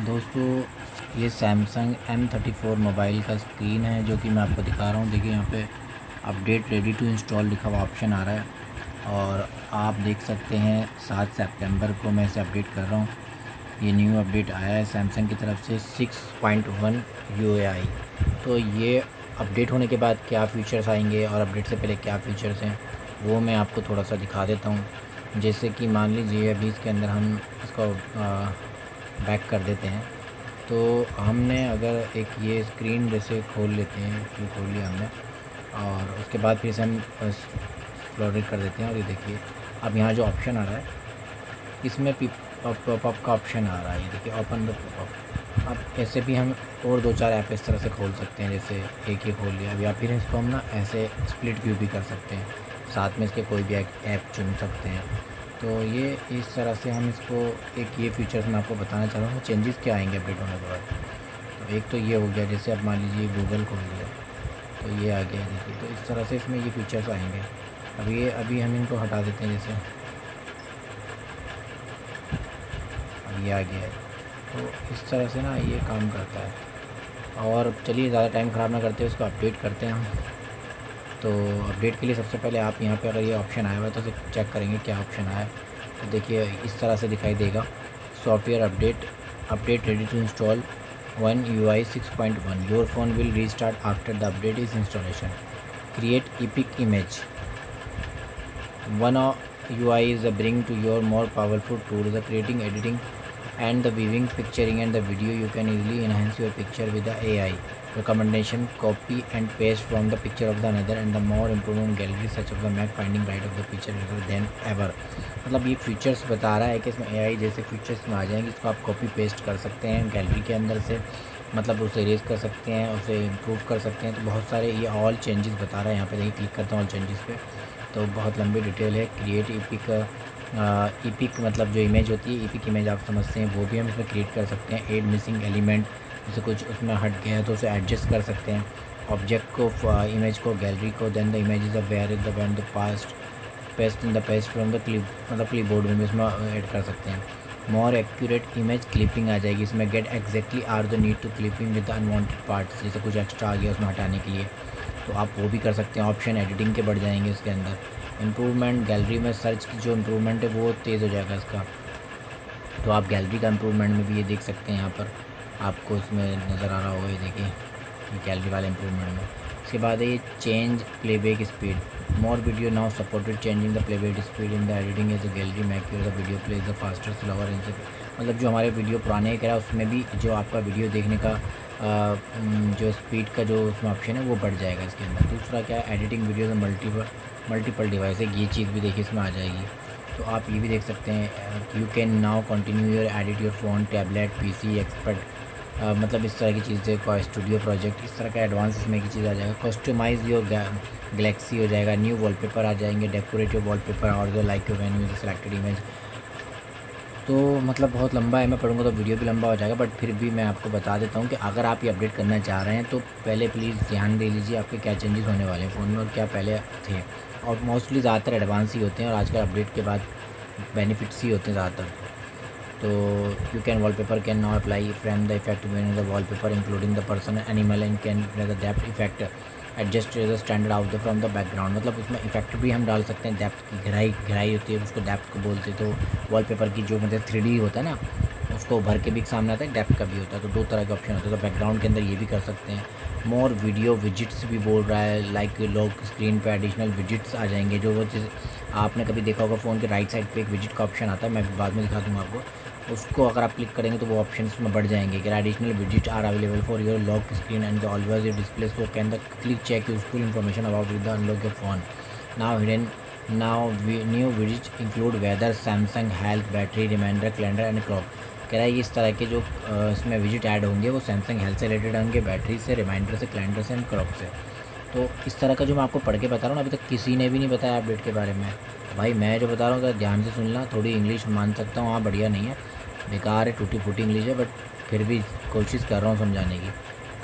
दोस्तों, ये Samsung M34 mobile का स्क्रीन है जो कि मैं आपको दिखा रहा हूँ। देखिए यहाँ पे अपडेट रेडी टू इंस्टॉल लिखा हुआ ऑप्शन आ रहा है और आप देख सकते हैं 7 सितंबर को मैं इसे अपडेट कर रहा हूँ। ये न्यू अपडेट आया है सैमसंग की तरफ से 6.1 UI। तो ये अपडेट होने के बाद क्या फ़ीचर्स आएंगे और अपडेट से पहले क्या फ़ीचर्स हैं वो मैं आपको थोड़ा सा दिखा देता हूँ। जैसे कि मान लीजिए अभी इसके अंदर हम इसको बैक कर देते हैं। तो हमने अगर एक ये स्क्रीन जैसे खोल लेते हैं, ये खोल लिया हमने और उसके बाद फिर से हम एक्सप्लोर कर देते हैं और ये देखिए अब यहाँ जो ऑप्शन आ रहा है इसमें पॉपअप का ऑप्शन आ रहा है। ये देखिए ओपन द पॉपअप। अब ऐसे भी हम और 2-4 ऐप इस तरह से खोल सकते हैं, जैसे एक ही खोल लिया अब, या फिर इसको हम ना ऐसे स्प्लिट व्यू भी कर सकते हैं, साथ में इसके कोई भी ऐप चुन सकते हैं। तो ये इस तरह से हम इसको एक ये फीचर्स मैं आपको बताना चाह रहा हूँ चेंजेस क्या आएंगे अपडेट होने के बाद। तो एक तो ये हो गया, जैसे अब मान लीजिए गूगल खोल लिया तो ये आ गया देखिए। तो इस तरह से इसमें ये फीचर्स आएंगे। अभी हम इनको हटा देते हैं, जैसे अब ये आ गया है। तो इस तरह से ना ये काम करता है। और चलिए ज़्यादा टाइम ख़राब ना करते उसको अपडेट करते हैं हम। तो अपडेट के लिए सबसे पहले आप यहाँ पे अगर ये ऑप्शन आया हुआ है तो उसे चेक करेंगे क्या ऑप्शन आया है। तो देखिए इस तरह से दिखाई देगा, software update ready to install 1 UI 6.1, your phone will restart after the update is installation, create epic image, one UI is a bring to your more powerful tool, the creating, editing and the viewing, picturing and the video. You can easily enhance your picture with the AI recommendation, copy and paste from the picture of the another, and the more improvement gallery such of the map finding right of the picture better than ever। मतलब ये features बता रहा है कि इसमें AI जैसे features में आ जाएंगे, इसको आप कॉपी पेस्ट कर सकते हैं गैलरी के अंदर से, मतलब उसे इरेज कर सकते हैं, उसे इम्प्रूव कर सकते हैं। तो बहुत सारे ये ऑल चेंजेस बता रहा है। यहाँ पे देखिए क्लिक करता हूँ ऑल चेंजेस पे, तो बहुत लंबी डिटेल है। क्रिएट इपिक मतलब जो इमेज होती है, इपिक इमेज आप समझते हैं, वो भी हम इसमें क्रिएट कर सकते हैं। एड मिसिंग एलिमेंट, जैसे कुछ उसमें हट गया है तो उसे एडजस्ट कर सकते हैं। ऑब्जेक्ट को, इमेज को, गैलरी को, then the image is a where is the when the past paste in the paste from the clip, मतलब क्लिप बोर्ड में भी इसमें ऐड कर सकते हैं। मोर एक्यूरेट इमेज क्लिपिंग आ जाएगी इसमें, get exactly are the need to clipping with the unwanted parts, जैसे कुछ एक्स्ट्रा आ गया उसमें हटाने के लिए तो आप वो भी कर सकते हैं। ऑप्शन एडिटिंग के बढ़ जाएंगे इसके अंदर। इम्प्रूवमेंट, गैलरी में सर्च की जो इम्प्रूवमेंट है वो तेज़ हो जाएगा इसका। तो आप गैलरी का इम्प्रूवमेंट में भी ये देख सकते हैं, यहाँ पर आपको इसमें नज़र आ रहा होगा, ये देखिए गैलरी वाले इम्प्रूवमेंट में। इसके बाद है ये change playback speed, more video now supported changing the playback speed in the editing as the gallery make your the video play the faster slower in, मतलब जो हमारे वीडियो पुराने कह रहा है उसमें भी जो आपका वीडियो देखने का जो स्पीड का जो उसमें ऑप्शन है वो बढ़ जाएगा इसके अंदर। दूसरा क्या है, एडिटिंग वीडियो मल्टीपल डिवाइस है, ये चीज़ भी देखिए इसमें आ जाएगी। तो आप ये भी देख सकते हैं, you can now continue your edit your phone, tablet, PC, expert, मतलब इस तरह की चीज़ें का स्टूडियो प्रोजेक्ट, इस तरह का एडवांस इसमें की चीज़ आ जाएगा। कस्टमाइज़ योर गैलेक्सी हो जाएगा, न्यू वॉलपेपर आ जाएंगे, डेकोरेटिव वॉलपेपर और जो like your venue the selected image. तो मतलब बहुत लंबा है, मैं पढ़ूँगा तो वीडियो भी लंबा हो जाएगा, बट फिर भी मैं आपको बता देता हूँ कि अगर आप ये अपडेट करना चाह रहे हैं तो पहले प्लीज़ ध्यान दे लीजिए आपके क्या चेंजेस होने वाले हैं फ़ोन में और क्या पहले थे। और मोस्टली ज़्यादातर एडवांस ही होते हैं और आजकल अपडेट के बाद बेनिफिट्स ही होते हैं ज़्यादातर। तो you can wallpaper can now apply frame the effect in the wallpaper including the person animal and can the depth effect adjust the standard out the from the background, मतलब उसमें effect भी हम डाल सकते हैं। डेप्थ की गहराई होती है, उसको डेप्थ को बोलते हैं। तो वॉलपेपर की जो मतलब 3D होता है ना, उसको भर के भी सामने आता है, डेप्थ का भी होता है। तो 2 तरह के ऑप्शन होते हैं, तो बैकग्राउंड के अंदर ये भी कर सकते हैं। मोर वीडियो विजिट्स भी बोल रहा है, लाइक लोग स्क्रीन पे एडिशनल विजिट्स आ जाएंगे। जो वो चीज़ आपने कभी देखा होगा फ़ोन के राइट साइड पे एक विजिट का ऑप्शन आता है, मैं बाद में दिखा दूँगा आपको। उसको अगर आप क्लिक करेंगे तो वो ऑप्शन में बढ़ जाएंगे कि additional visit are available for your lock screen and always your display, so can the click check useful information about with the unlock your phone. Now hidden new visit include weather, Samsung health, battery, reminder, calendar and clock. कह रहा है इस तरह के जो इसमें visit add होंगे वो सैमसंग हेल्थ से रिलेटेड होंगे, बैटरी से, रिमाइंडर से, कैलेंडर से एंड क्लॉक से। तो इस तरह का जो मैं आपको पढ़ के बता रहा हूँ अभी तक किसी ने भी नहीं बताया अपडेट के बारे में। भाई मैं जो बता रहा हूँ तो ध्यान से सुनना, थोड़ी इंग्लिश मान सकता हूँ, हाँ बढ़िया नहीं है, बेकार है, टूटी फूटी इंग्लिश है, बट फिर भी कोशिश कर रहा हूँ समझाने की।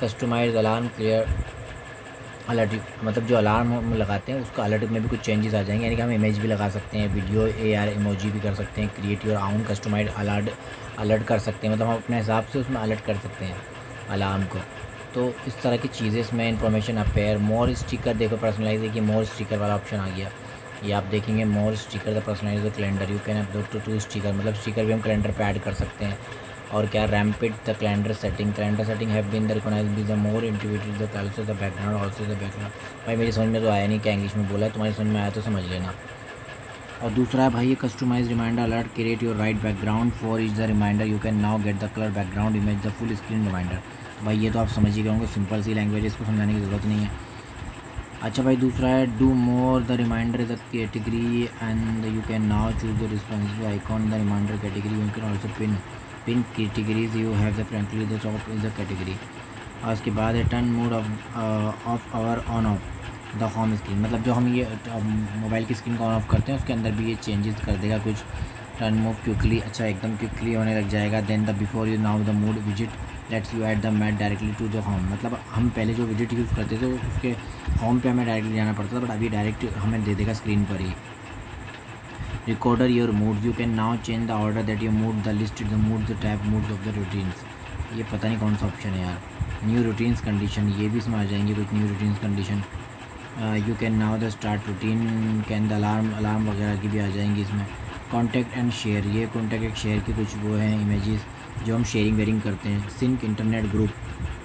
कस्टमाइज अलार्म, क्लियर अलर्ट मतलब जो अलार्म हम लगाते हैं उसका अलर्ट में भी कुछ चेंजेस आ जाएंगे, यानी कि हम इमेज भी लगा सकते हैं, वीडियो AR इमोजी भी कर सकते हैं, क्रिएट योर आउन कस्टमाइज अलर्ट कर सकते हैं, मतलब हम अपने हिसाब से उसमें अलर्ट कर सकते हैं अलार्म को। तो इस तरह की चीज़ें इसमें इन्फॉर्मेशन अपेयर। मोर स्टिकर देखो पर्सनलाइज है कि मोर स्टिकर वाला ऑप्शन आ गया। ये आप देखेंगे more sticker the personalize the calendar, you can upload to sticker, मतलब स्टिकर भी हम कैलेंडर पे ऐड कर सकते हैं। और क्या ramped the calendar setting have been the recognize be the more integrated the also the background also the background. भाई मेरी समझ में तो आया नहीं क्या इंग्लिश में बोला है, तुम्हारी समझ में आया तो समझ लेना। और दूसरा है भाई ये customize reminder alert, create your right background for is the reminder, you can now get the colour background image the full screen reminder. भाई ये तो आप समझ ही गए होंगे, सिंपल सी लैंग्वेज, इसको समझाने की ज़रूरत नहीं है। अच्छा भाई दूसरा है do more the reminder the category and you can now choose the responsive icon the reminder category, you can also pin categories you have the frankly the top is the category. और उसके बाद है turn mode off our on off the home screen, मतलब जो हम ये mobile की screen को ऑन ऑफ करते हैं उसके अंदर भी ये चेंजेस कर देगा कुछ। टर्न मूव क्विकली, अच्छा एकदम क्विकली होने लग जाएगा। Then the before you now the mood visit let's you add the mat directly to the home, मतलब हम पहले जो विजिट यूज़ करते थे उसके होम पे हमें डायरेक्टली जाना पड़ता था, बट अभी डायरेक्ट हमें दे देगा स्क्रीन पर ही। Recorder your mood, you can now change the order that you mood the list the mood the tab mood of the routines. ये पता नहीं कौन सा ऑप्शन है यार। न्यू रूटीन्स कंडीशन, ये भी इसमें आ जाएंगे कुछ new routines condition. You can now the start routine, can the alarm वगैरह की भी आ जाएंगी इसमें। कॉन्टैक्ट एंड शेयर, ये कॉन्टैक्ट एंड शेयर की कुछ वो हैं इमेजेस जो हम शेयरिंग वेयरिंग करते हैं। Sync internet group,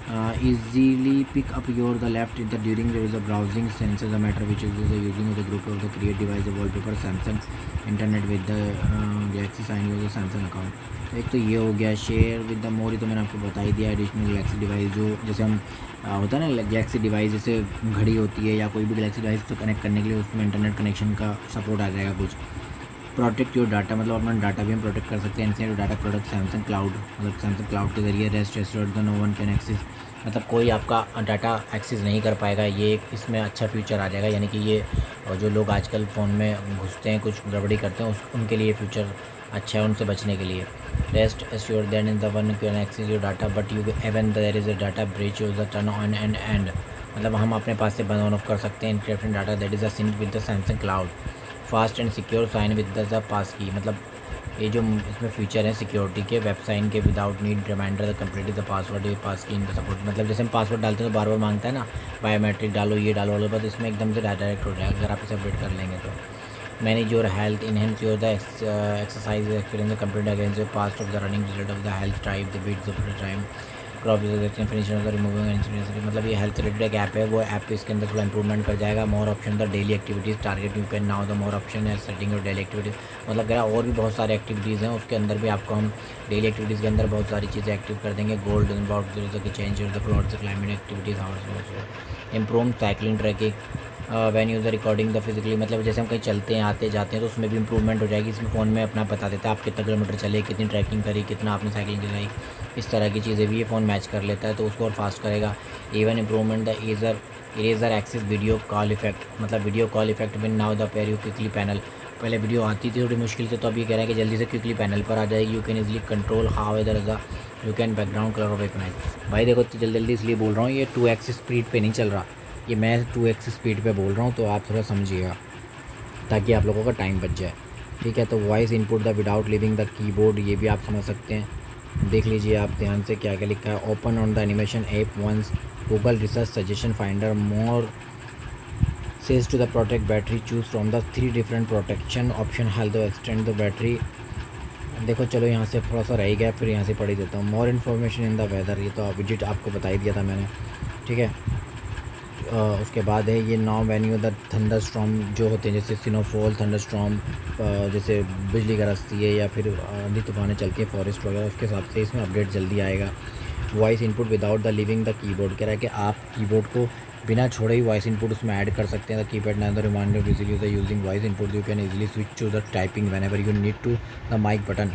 easily pick up your the left in the during there is a browsing sensor the matter which is the using of the group of the create device the wallpaper Samsung internet with the Galaxy sign use the Samsung account। एक तो ये हो गया share with the more, तो मैंने आपको बता ही दिया। एडिशनल गैलेक्सी डिवाइस जो जैसे हम होता है ना गैलेक्सी डिवाइस, जैसे घड़ी होती है या कोई भी गैलेक्सी डिवाइस तो कनेक्ट करने के लिए उसमें इंटरनेट कनेक्शन का सपोर्ट आ जाएगा कुछ। प्रोटेक्ट योर डाटा, मतलब अपना डाटा भी हम प्रोटेक्ट कर सकते हैं। NCR data product Samsung cloud, मतलब सैमसंग क्लाउड के जरिए rest assured the no one can access, मतलब कोई आपका डाटा एक्सेस नहीं कर पाएगा। ये एक इसमें अच्छा फीचर आ जाएगा, यानी कि ये जो लोग आजकल फ़ोन में घुसते हैं कुछ गड़बड़ी करते हैं उनके लिए फ्यूचर अच्छा है, उनसे बचने के लिए। Rest assured that in the one can access your data but you even there is a data breach use the turn on and, मतलब हम अपने पास से बंद ऑन ऑफ कर सकते हैं encryption data that is a sync with the Samsung cloud. Fast and secure sign with the passkey, मतलब ये जो इसमें फीचर है सिक्योरिटी के, वेब साइन के without need reminder the complete the password, ये पास की इनका सपोर्ट, मतलब जैसे हम पासवर्ड डालते हैं तो बार बार मांगता है ना बायोमेट्रिक डालो ये डालो वाले, बस इसमें एकदम से डायरेक्ट हो जाएगा अगर आप इसे अपडेट कर लेंगे तो। Manage your health, enhance your the exercise experience the complete against your past of the running result of the health type the beats of the time crop finishing of the removing incidence, मतलब ये health related एक app है, वो app इसके अंदर थोड़ा improvement कर जाएगा। मोर option the daily activities target you can now the more option है सेटिंग योर डेली एक्टिविटीज़, मतलब क्या और भी बहुत सारे एक्टिविटीज़ हैं उसके अंदर भी आपको हम डेली एक्टिविटीज़ के अंदर बहुत सारी चीज़ें एक्टिव कर देंगे। Gold about the change the float the climate activities hours, improve cycling tracking when use the recording the physically, मतलब जैसे हम कहीं चलते हैं आते जाते हैं तो उसमें भी इंप्रूवमेंट हो जाएगी। इसमें फ़ोन में अपना बता देता है आप कितना किलोमीटर चले, कितनी ट्रैकिंग करी, कितना आपने साइकिलिंग चलाई, इस तरह की चीज़ें भी ये फ़ोन मैच कर लेता है तो उसको और फास्ट करेगा। Even improvement the eraser axis video call effect, मतलब video call effect win now the pair you quickly panel, पहले वीडियो आती थी थोड़ी मुश्किल से, तो अभी कह रहा है कि जल्दी से क्विकली पैनल पर आ जाएगी। You can easily control how इधर the you can background colour of recognize. भाई देखो तो जल्दी इसलिए बोल रहा हूँ, ये 2x स्पीड पे नहीं चल रहा, ये मैं 2x स्पीड पे बोल रहा हूँ, तो आप थोड़ा समझिएगा ताकि आप लोगों का टाइम बच जाए, ठीक है। तो voice input the without leaving the keyboard, ये भी आप समझ सकते हैं। देख लीजिए आप ध्यान से क्या क्या लिखा है। Open on the animation app once Google research suggestion finder more says to the protect battery choose from the 3 different protection option health extend the battery. देखो चलो यहाँ से थोड़ा सा रह गया, फिर यहाँ से पढ़ ही देता हूँ। More information in the weather, ये तो विजिट आपको बता ही दिया था मैंने, ठीक है। उसके बाद है ये नॉ वेन्यू द थंडर स्टॉर्म जो होते हैं, जैसे सिनोफॉल थंडर स्टॉर्म, जैसे बिजली गरजती है या फिर आंधी तूफानें चलती हैं फॉरेस्ट वगैरह, उसके हिसाब से इसमें अपडेट जल्दी आएगा। Voice input without the living the keyboard, कह रहा है कि आप कीबोर्ड को बिना छोड़े ही वॉइस इनपुट उसमें ऐड कर सकते हैं। The keypad now the reminder easily the using voice input you can easily switch to the typing whenever you need to the mic button,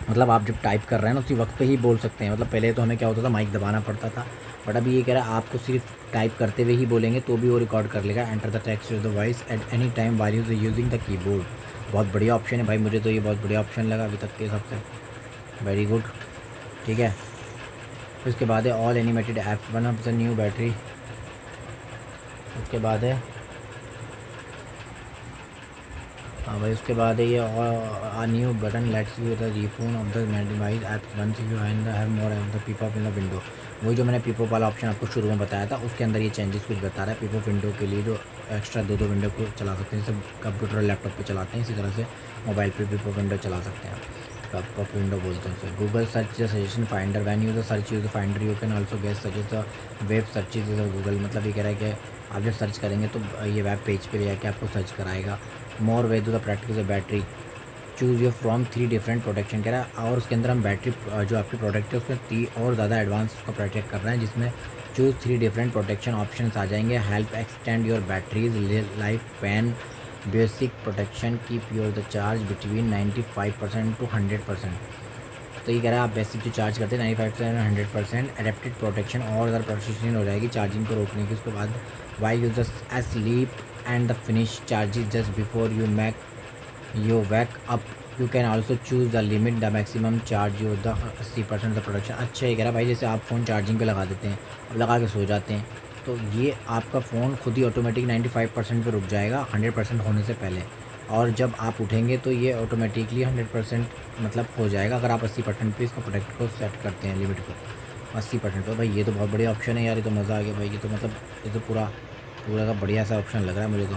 मतलब आप जब टाइप कर रहे हैं ना उसी वक्त पे ही बोल सकते हैं। मतलब पहले तो हमें क्या होता था माइक दबाना पड़ता था, बट अभी ये कह रहा है आपको सिर्फ टाइप करते हुए ही बोलेंगे तो भी वो रिकॉर्ड कर लेगा। Enter the text of the voice at any time while using the keyboard, बहुत बढ़िया ऑप्शन है भाई, मुझे तो ये बहुत बढ़िया ऑप्शन लगा अभी तक के हिसाब से, वेरी गुड, ठीक है। उसके बाद है all animated apps one of the new battery उसके बाद है हाँ भाई, उसके बाद है ये और new button let's you the रीफोन of the device apps once you have more of the popup in the window. वही जो मैंने पीपअप वाला ऑप्शन आपको शुरू में बताया था, उसके अंदर ये चेंजेस कुछ बता रहा है। पीपअप विंडो के लिए जो एक्स्ट्रा दो विंडो को चला सकते हैं, जैसे कंप्यूटर और लैपटॉप पे चलाते हैं, इसी तरह से मोबाइल पे पीपअप विंडो चला सकते हैं। पॉपअप विंडो बोलते हैं उसे। Google search the suggestion finder when use the search use the finder you can also get suggest the web searches Google. मतलब ये कह रहा है कि आप जब सर्च करेंगे तो ये वेब पेज पे ले जाके आपको सर्च कराएगा। More way to the practice battery choose your from 3 different protection कह रहा है, और उसके अंदर हम बैटरी जो आपकी प्रोडक्ट है उसमें 3 और ज़्यादा एडवांस उसको प्रोटेक्ट कर रहे हैं, जिसमें चूज़ 3 डिफरेंट प्रोटेक्शन ऑप्शन आ जाएंगे। Help extend your battery's life pan, basic protection keep your the charge between 95% to 100%। तो ये कह रहा है आप बेसिक जो चार्ज करते हैं 95% 100%, एडेप्टेड प्रोटेक्शन और ज़्यादा प्रोटेक्शन हो जाएगी चार्जिंग को रोकने की। उसके बाद why users sleep and the finish charges just before you mac you wake up you can also choose the limit the maximum charge you the 80% the production. अच्छा ये कह रहा भाई, जैसे आप फ़ोन चार्जिंग पे लगा देते हैं, अब लगा के सो जाते हैं, तो ये आपका फ़ोन खुद ही ऑटोमेटिक 95% पे रुक जाएगा 100% होने से पहले, और जब आप उठेंगे तो ये ऑटोमेटिकली 100% मतलब हो जाएगा अगर आप 80% पे इसको प्रोडक्ट को सेट करते हैं लिमिट को 80% पे। भाई ये तो बहुत बढ़िया ऑप्शन है यार, ये तो मज़ा आ गया भाई। ये तो मतलब ये तो पूरा पूरा का बढ़िया सा ऑप्शन लग रहा है मुझे तो।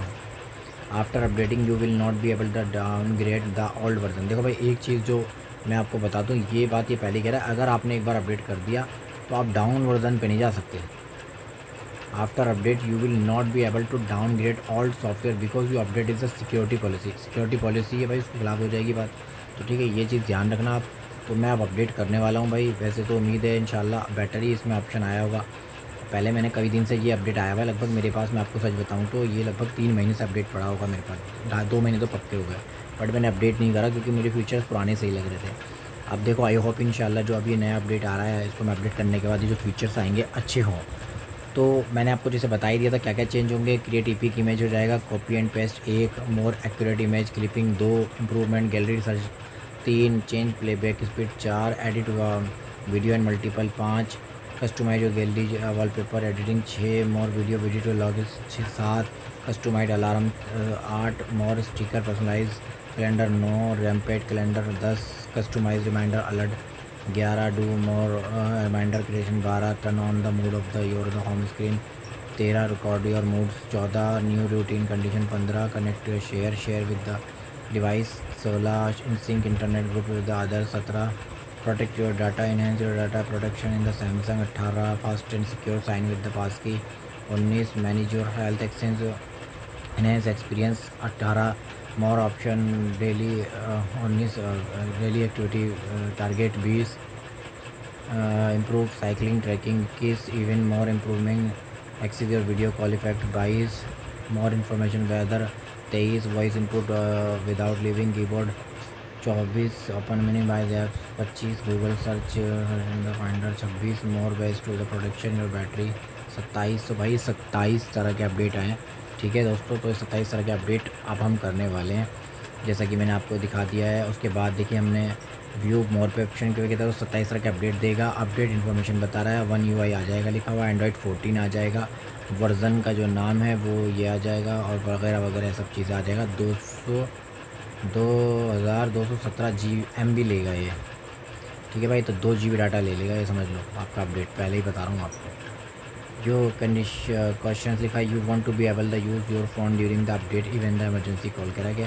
After updating you will not be able to downgrade the old version. देखो भाई एक चीज़ जो मैं आपको बता दूँ, ये बात ये पहले कह रहा है, अगर आपने एक बार अपडेट कर दिया तो आप डाउन वर्जन पे नहीं जा सकते। After update you will not be able to downgrade old software because you update is the security policy. Security policy है भाई, उसके खिलाफ हो जाएगी बात। तो ठीक है, ये चीज़ ध्यान रखना आप। तो मैं अब अपडेट करने वाला हूँ भाई। वैसे तो उम्मीद है इंशाल्लाह बेटर ही इसमें ऑप्शन आया होगा। पहले मैंने कई दिन से ये अपडेट आया हुआ है, लगभग मेरे पास, मैं आपको सच बताऊं तो ये लगभग 3 महीने से अपडेट पड़ा होगा मेरे पास। 2 महीने तो पक्के हो गए, बट मैंने अपडेट नहीं करा क्योंकि मुझे फीचर्स पुराने सही लग रहे थे। अब देखो, आई होप इंशाल्लाह जो अभी नया अपडेट आ रहा है, इसको मैं अपडेट करने के बाद ये जो फीचर्स आएंगे अच्छे हों। तो मैंने आपको जैसे बता ही दिया था क्या क्या चेंज होंगे। क्रिएट ईपी की इमेज हो जाएगा copy and paste 1, more accurate image clipping 2, improvement gallery search 3, change playback speed 4, edit video and multiple 5, customize gallery wallpaper editing 6, more video editor log 7, customize alarm 8, more sticker personalize calendar 9, ramped calendar 10, customize reminder alert 11, do more reminder creation 12, turn on the mood of the your the home screen 13, record your moods 14, new routine condition 15, connect share with the device 16, in sync internet group with the other 17, protect your data enhance your data protection in the Samsung 18, fast and secure sign with the passkey 19, manage your health exchange enhance experience 18, more option daily 19, daily activity target 20, improve cycling tracking 21, even more improving axis your video call effect 22, more information weather 23, voice input without living keyboard 24, open mini by apps 25, Google search finder 26, more best to the protection your battery 27। तो भाई 27 तरह के update आए हैं। ठीक है दोस्तों, तो 27 तरह के अपडेट अब हम करने वाले हैं, जैसा कि मैंने आपको दिखा दिया है। उसके बाद देखिए हमने व्यू मोर पे ऑप्शन के कहता है तो 27 तरह के अपडेट देगा। अपडेट इन्फॉर्मेशन बता रहा है 1 UI आ जाएगा लिखा हुआ, एंड्रॉयड 14 आ जाएगा, वर्जन का जो नाम है वो ये आ जाएगा, और वगैरह वगैरह सब चीज़ें आ जाएगा। 2217 MB लेगा ये। ठीक है भाई, तो 2 GB डाटा ले लेगा ये, समझ लो आपका अपडेट, पहले ही बता रहा हूँ आपको। जो क्वेश्चन लिखा है, you want to be able the use your phone during the update even the emergency call. कह रहा है कि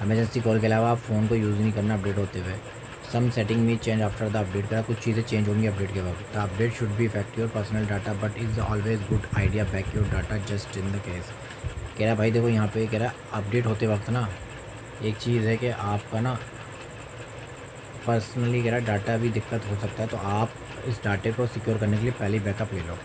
इमरजेंसी कॉल के अलावा आप फ़ोन को यूज़ नहीं करना अपडेट होते हुए। सम सेटिंग में चेंज आफ्टर द अपडेट। कह रहा कुछ चीज़ें चेंज होंगी अपडेट के वक्त। The update should be effect your personal data but is always good idea back your data just in the case. कह रहा भाई देखो यहाँ पे कह रहा अपडेट होते वक्त ना एक चीज़ है कि आपका ना पर्सनली कह रहा डाटा भी दिक्कत हो सकता है, तो आप इस डाटे को सिक्योर करने के लिए पहले बैकअप ले लो।